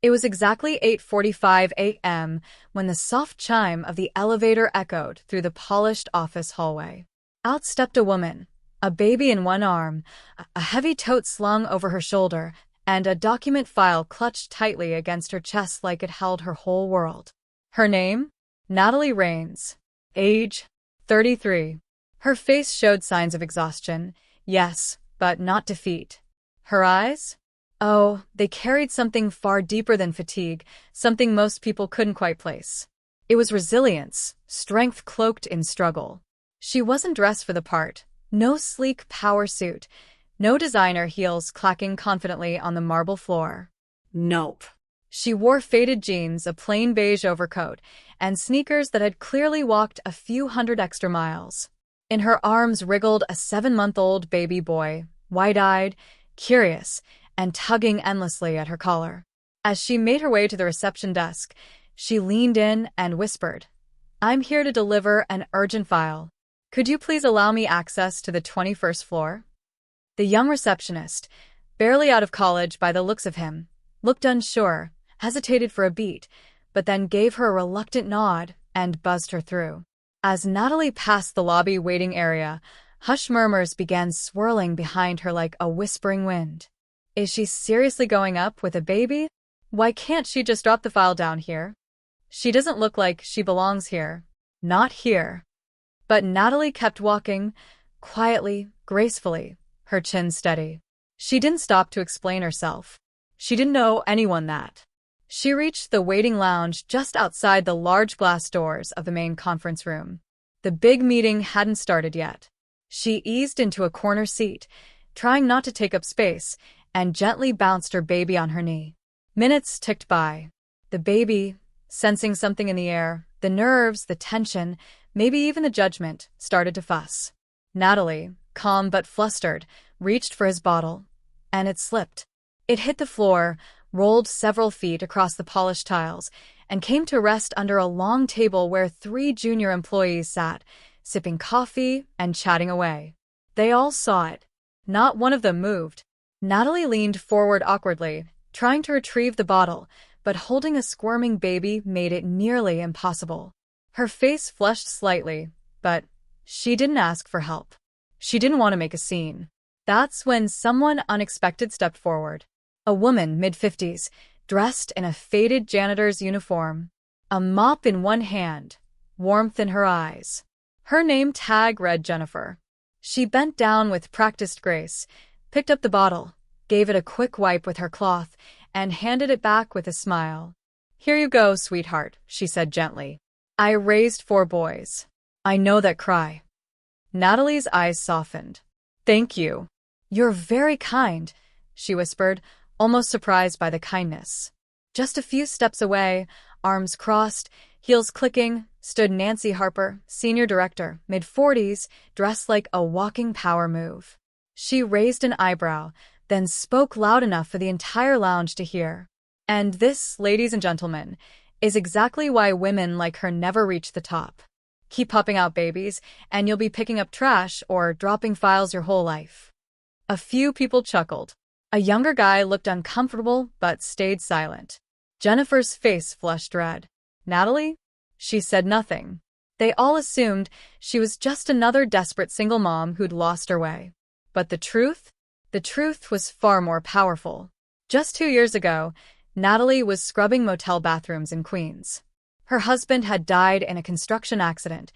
It was exactly 8:45 a.m. when the soft chime of the elevator echoed through the polished office hallway. Out stepped a woman, a baby in one arm, a heavy tote slung over her shoulder, and a document file clutched tightly against her chest like it held her whole world. Her name? Natalie Raines. Age? 33. Her face showed signs of exhaustion, yes, but not defeat. Her eyes? Oh, they carried something far deeper than fatigue, something most people couldn't quite place. It was resilience, strength cloaked in struggle. She wasn't dressed for the part. No sleek power suit. No designer heels clacking confidently on the marble floor. Nope. She wore faded jeans, a plain beige overcoat, and sneakers that had clearly walked a few hundred extra miles. In her arms wriggled a 7-month-old baby boy, wide-eyed, curious, and tugging endlessly at her collar. As she made her way to the reception desk, she leaned in and whispered, "I'm here to deliver an urgent file. Could you please allow me access to the 21st floor?" The young receptionist, barely out of college by the looks of him, looked unsure, hesitated for a beat, but then gave her a reluctant nod and buzzed her through. As Natalie passed the lobby waiting area, hushed murmurs began swirling behind her like a whispering wind. Is she seriously going up with a baby? Why can't she just drop the file down here? She doesn't look like she belongs here. Not here. But Natalie kept walking, quietly, gracefully, her chin steady. She didn't stop to explain herself. She didn't owe anyone that. She reached the waiting lounge just outside the large glass doors of the main conference room. The big meeting hadn't started yet. She eased into a corner seat, trying not to take up space, and gently bounced her baby on her knee. Minutes ticked by. The baby, sensing something in the air, the nerves, the tension, maybe even the judgment, started to fuss. Natalie, calm but flustered, reached for his bottle, and it slipped. It hit the floor, rolled several feet across the polished tiles, and came to rest under a long table where 3 junior employees sat, sipping coffee and chatting away. They all saw it. Not one of them moved. Natalie leaned forward awkwardly, trying to retrieve the bottle, but holding a squirming baby made it nearly impossible. Her face flushed slightly, but she didn't ask for help. She didn't want to make a scene. That's when someone unexpected stepped forward. A woman, mid-50s, dressed in a faded janitor's uniform, a mop in one hand, warmth in her eyes. Her name tag read Jennifer. She bent down with practiced grace, picked up the bottle, gave it a quick wipe with her cloth, and handed it back with a smile. "Here you go, sweetheart," she said gently. "I raised 4 boys. I know that cry." Natalie's eyes softened. "Thank you." "You're very kind," she whispered, almost surprised by the kindness. Just a few steps away, arms crossed, heels clicking, stood Nancy Harper, senior director, mid-40s, dressed like a walking power move. She raised an eyebrow, then spoke loud enough for the entire lounge to hear. "And this, ladies and gentlemen, is exactly why women like her never reach the top. Keep popping out babies, and you'll be picking up trash or dropping files your whole life." A few people chuckled. A younger guy looked uncomfortable but stayed silent. Jennifer's face flushed red. "Natalie?" She said nothing. They all assumed she was just another desperate single mom who'd lost her way. But the truth? The truth was far more powerful. Just 2 years ago, Natalie was scrubbing motel bathrooms in Queens. Her husband had died in a construction accident,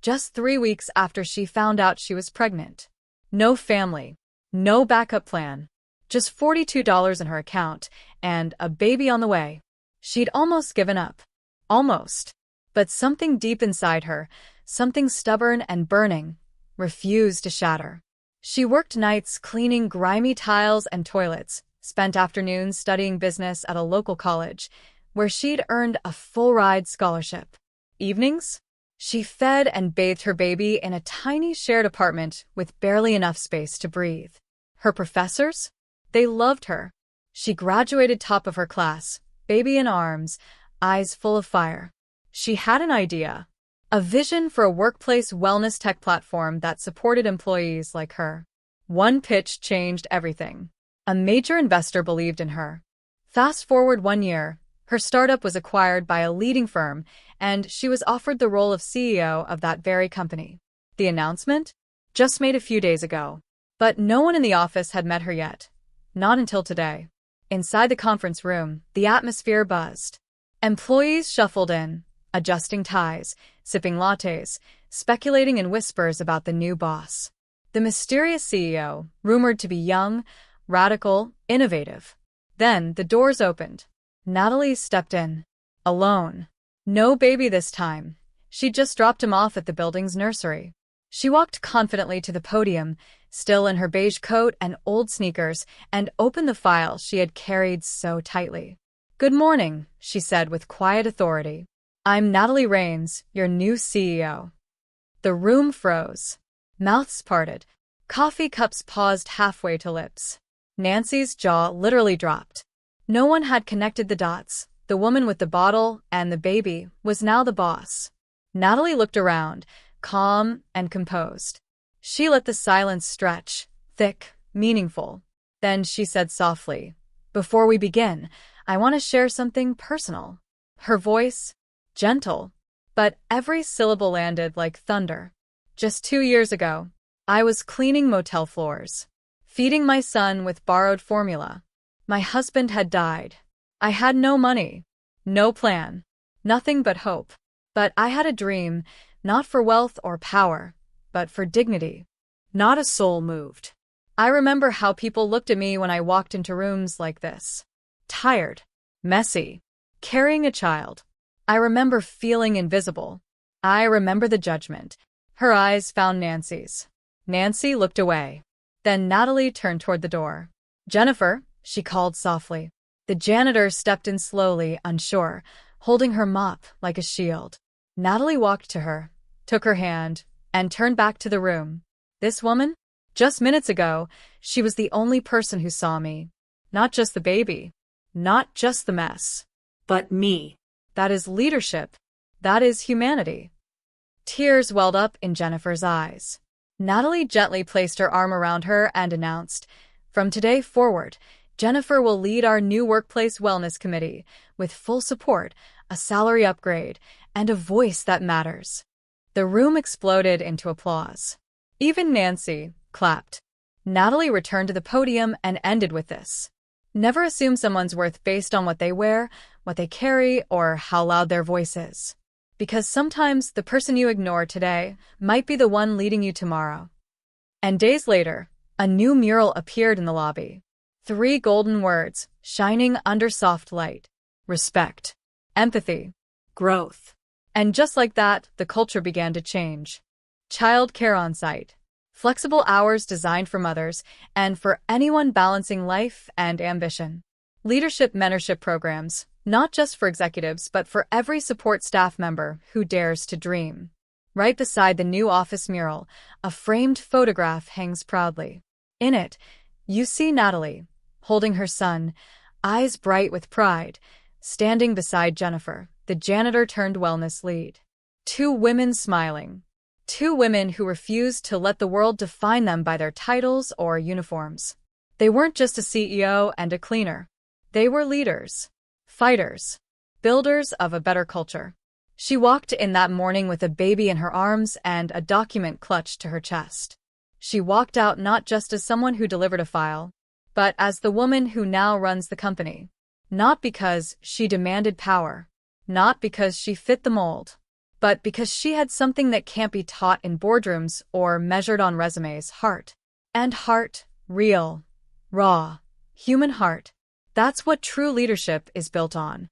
just 3 weeks after she found out she was pregnant. No family, no backup plan, just $42 in her account, and a baby on the way. She'd almost given up. Almost. But something deep inside her, something stubborn and burning, refused to shatter. She worked nights cleaning grimy tiles and toilets, spent afternoons studying business at a local college, where she'd earned a full-ride scholarship. Evenings? She fed and bathed her baby in a tiny shared apartment with barely enough space to breathe. Her professors? They loved her. She graduated top of her class, baby in arms, eyes full of fire. She had an idea. A vision for a workplace wellness tech platform that supported employees like her. One pitch changed everything. A major investor believed in her. Fast forward 1 year, her startup was acquired by a leading firm, and she was offered the role of CEO of that very company. The announcement? Just made a few days ago. But no one in the office had met her yet. Not until today. Inside the conference room, the atmosphere buzzed. Employees shuffled in, adjusting ties, sipping lattes, speculating in whispers about the new boss. The mysterious CEO, rumored to be young, radical, innovative. Then the doors opened. Natalie stepped in. Alone. No baby this time. She'd just dropped him off at the building's nursery. She walked confidently to the podium, still in her beige coat and old sneakers, and opened the file she had carried so tightly. "Good morning," she said with quiet authority. "I'm Natalie Raines, your new CEO." The room froze. Mouths parted. Coffee cups paused halfway to lips. Nancy's jaw literally dropped. No one had connected the dots. The woman with the bottle and the baby was now the boss. Natalie looked around, calm and composed. She let the silence stretch, thick, meaningful. Then she said softly, "Before we begin, I want to share something personal." Her voice, gentle, but every syllable landed like thunder. Just 2 years ago, I was cleaning motel floors, feeding my son with borrowed formula. My husband had died. I had no money, no plan, nothing but hope. But I had a dream, not for wealth or power, but for dignity. Not a soul moved. I remember how people looked at me when I walked into rooms like this. Tired, messy, carrying a child. I remember feeling invisible. I remember the judgment. Her eyes found Nancy's. Nancy looked away. Then Natalie turned toward the door. "Jennifer," she called softly. The janitor stepped in slowly, unsure, holding her mop like a shield. Natalie walked to her, took her hand, and turned back to the room. This woman? Just minutes ago, she was the only person who saw me. Not just the baby. Not just the mess. But me. That is leadership. That is humanity. Tears welled up in Jennifer's eyes. Natalie gently placed her arm around her and announced, "From today forward, Jennifer will lead our new workplace wellness committee, with full support, a salary upgrade, and a voice that matters." The room exploded into applause. Even Nancy clapped. Natalie returned to the podium and ended with this. Never assume someone's worth based on what they wear, what they carry, or how loud their voice is. Because sometimes the person you ignore today might be the one leading you tomorrow. And days later, a new mural appeared in the lobby. 3 golden words, shining under soft light. Respect. Empathy. Growth. And just like that, the culture began to change. Child care on site. Flexible hours designed for mothers and for anyone balancing life and ambition. Leadership mentorship programs, not just for executives but for every support staff member who dares to dream. Right beside the new office mural, a framed photograph hangs proudly. In it, you see Natalie, holding her son, eyes bright with pride, standing beside Jennifer, the janitor-turned-wellness lead. 2 women smiling. 2 women who refused to let the world define them by their titles or uniforms. They weren't just a CEO and a cleaner. They were leaders, fighters, builders of a better culture. She walked in that morning with a baby in her arms and a document clutched to her chest. She walked out not just as someone who delivered a file, but as the woman who now runs the company. Not because she demanded power, not because she fit the mold, but because she had something that can't be taught in boardrooms or measured on resumes: heart. And heart, real, raw, human heart. That's what true leadership is built on.